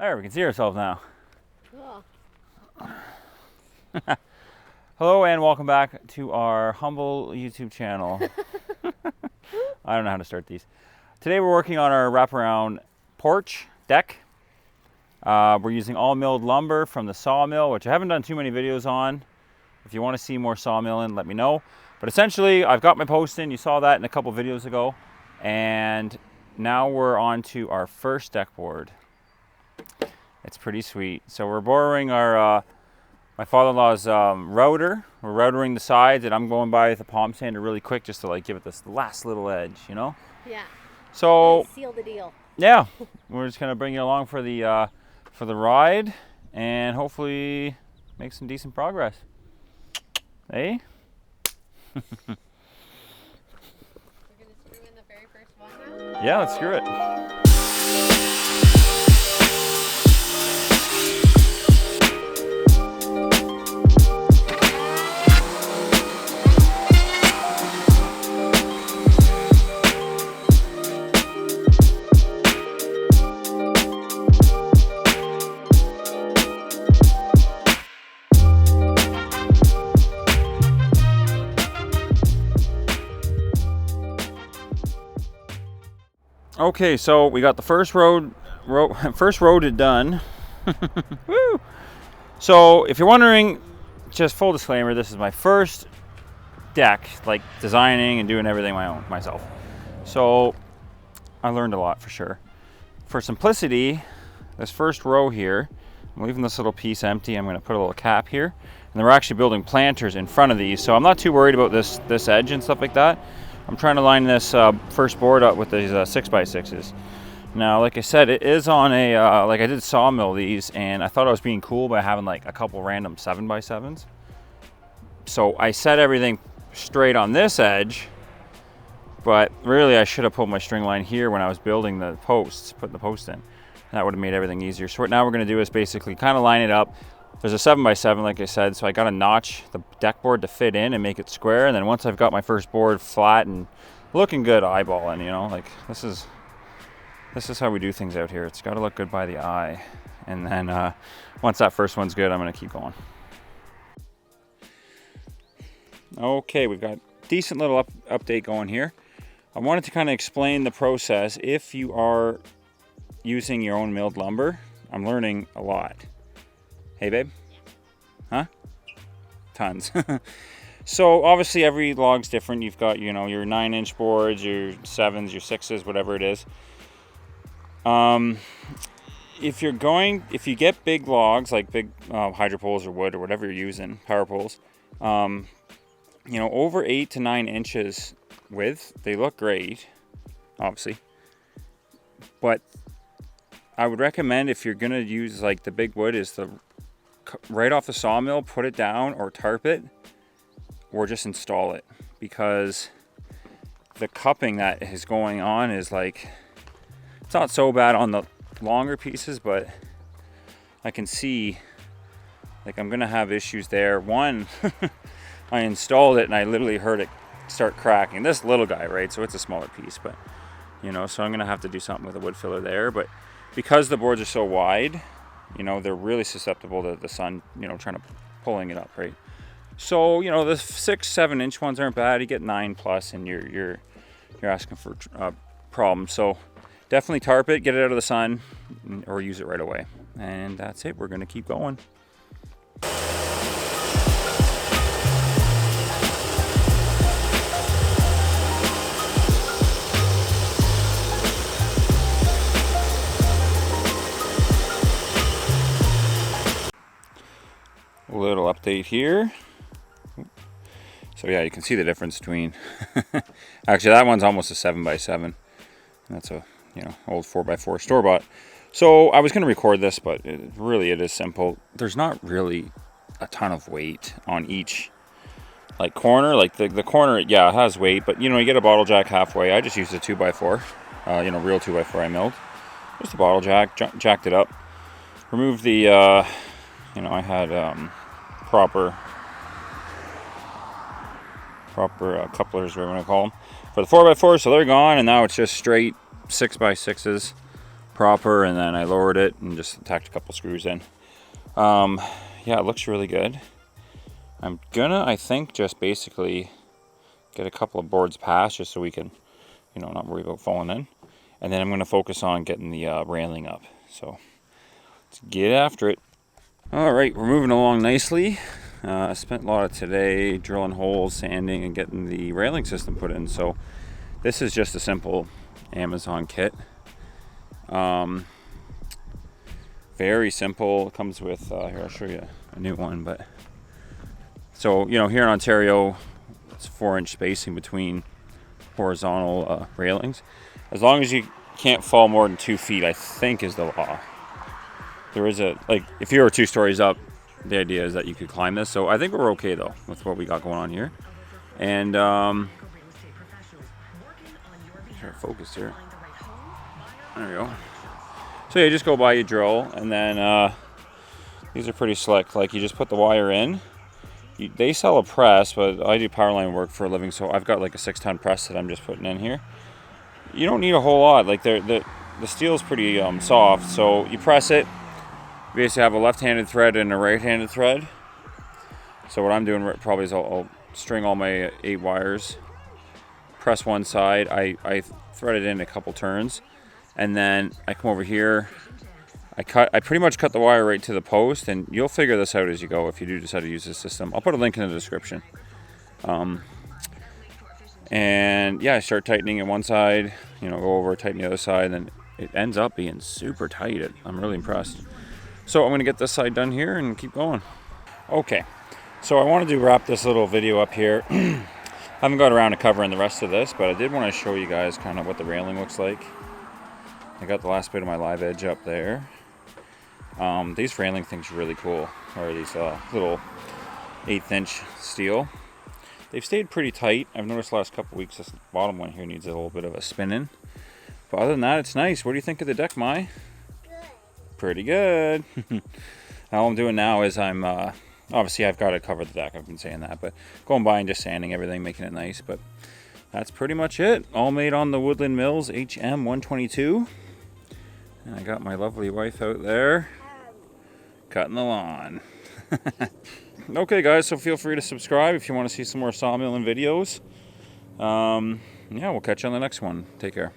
There, we can see ourselves now. Cool. Hello and welcome back to our humble YouTube channel. I don't know how to start these. Today we're working on our wraparound porch deck. We're using all milled lumber from the sawmill, which I haven't done too many videos on. If you want to see more sawmilling, let me know. But essentially, I've got my post in. You saw that in a couple videos ago. And now we're on to our first deck board. It's pretty sweet. So we're borrowing our my father-in-law's router. We're routering the sides, and I'm going by with a palm sander really quick just to like give it this last little edge, you know? Yeah. So Seal the deal. yeah, we're just gonna bring you along for the ride, and hopefully make some decent progress. Hey. We're gonna screw in the very first one now? Yeah, let's screw it. Okay, so we got the first road done. Woo! So if you're wondering, just full disclaimer, this is my first deck, like designing and doing everything myself. So I learned a lot for sure. For simplicity, this first row here, I'm leaving this little piece empty. I'm going to put a little cap here, and then we're actually building planters in front of these. So I'm not too worried about this edge and stuff like that. I'm trying to line this first board up with these 6x6s. Now, like I said, it is on a, like I did sawmill these, and I thought I was being cool by having like a couple random 7x7s. So I set everything straight on this edge, but really I should have pulled my string line here when I was building the posts, putting the post in. That would have made everything easier. So what now we're gonna do is basically kind of line it up. There's a 7x7, like I said, so I got to notch the deck board to fit in and make it square. And then once I've got my first board flat and looking good eyeballing, you know, like this is how we do things out here. It's got to look good by the eye. And then once that first one's good, I'm going to keep going. Okay, we've got a decent little update going here. I wanted to kind of explain the process. If you are using your own milled lumber, I'm learning a lot. Hey, babe? Huh? Tons. So obviously every log's different. You've got, you know, your 9-inch boards, your 7s, your 6s, whatever it is. If you get big logs, like big hydro poles or wood or whatever you're using, power poles, you know, over 8 to 9 inches width, they look great, obviously. But I would recommend, if you're gonna use like the big wood, is right off the sawmill, put it down or tarp it, or just install it, because the cupping that is going on is like, it's not so bad on the longer pieces, but I can see like I'm gonna have issues there. One, I installed it and I literally heard it start cracking. This little guy, right? So it's a smaller piece, but you know, so I'm gonna have to do something with a wood filler there. But because the boards are so wide, you know, they're really susceptible to the sun, you know, trying to pulling it up, right? So, you know, the 6-7 inch ones aren't bad. You get 9+ and you're asking for problems. So definitely tarp it, get it out of the sun, or use it right away. And that's it. We're gonna keep going. A little update here. So yeah, you can see the difference between actually that one's almost a 7x7. That's a, you know, old 4x4 store-bought. So I was going to record this, but it is simple. There's not really a ton of weight on each like corner. Like the corner, yeah, it has weight, but you know, you get a bottle jack halfway. I just used a 2x4, you know, real 2x4 I milled. Just a bottle jack, jacked it up. Removed the, you know, I had proper couplers, whatever you want to call them, for the 4x4, so they're gone, and now it's just straight 6x6s proper, and then I lowered it and just tacked a couple screws in. Yeah, it looks really good. I'm gonna, I think, just basically get a couple of boards past just so we can, you know, not worry about falling in. And then I'm gonna focus on getting the railing up. So let's get after it. All right, we're moving along nicely. I spent a lot of today drilling holes, sanding, and getting the railing system put in. So this is just a simple Amazon kit. Very simple. It comes with, here I'll show you a new one. But so, you know, here in Ontario, it's 4-inch spacing between horizontal railings. As long as you can't fall more than 2 feet, I think is the law. There is a, like, if you were 2 stories up, the idea is that you could climb this. So I think we're okay though with what we got going on here. And try to focus here. There we go. So yeah, you just go by, you drill, and then these are pretty slick. Like, you just put the wire in. They sell a press, but I do power line work for a living, so I've got like a 6-ton press that I'm just putting in here. You don't need a whole lot. Like, the steel is pretty soft, so you press it. You basically have a left-handed thread and a right-handed thread. So what I'm doing probably is I'll string all my 8 wires, press one side, I thread it in a couple turns, and then I come over here. I pretty much cut the wire right to the post, and you'll figure this out as you go if you do decide to use this system. I'll put a link in the description. And yeah, I start tightening at one side, you know, go over, tighten the other side, and it ends up being super tight. I'm really impressed. So I'm going to get this side done here and keep going. Okay, so I wanted to wrap this little video up here. I haven't got around to covering the rest of this, but I did want to show you guys kind of what the railing looks like. I got the last bit of my live edge up there. These railing things are really cool, or these little 1/8-inch steel. They've stayed pretty tight. I've noticed the last couple weeks this bottom one here needs a little bit of a spinning. But other than that, it's nice. What do you think of the deck, Mai? Pretty good. All I'm doing now is I'm obviously I've got to cover the deck. I've been saying that, but going by and just sanding everything, making it nice. But that's pretty much it. All made on the Woodland Mills HM122. And I got my lovely wife out there cutting the lawn. Okay, guys, so feel free to subscribe if you want to see some more sawmilling videos. Yeah, we'll catch you on the next one. Take care.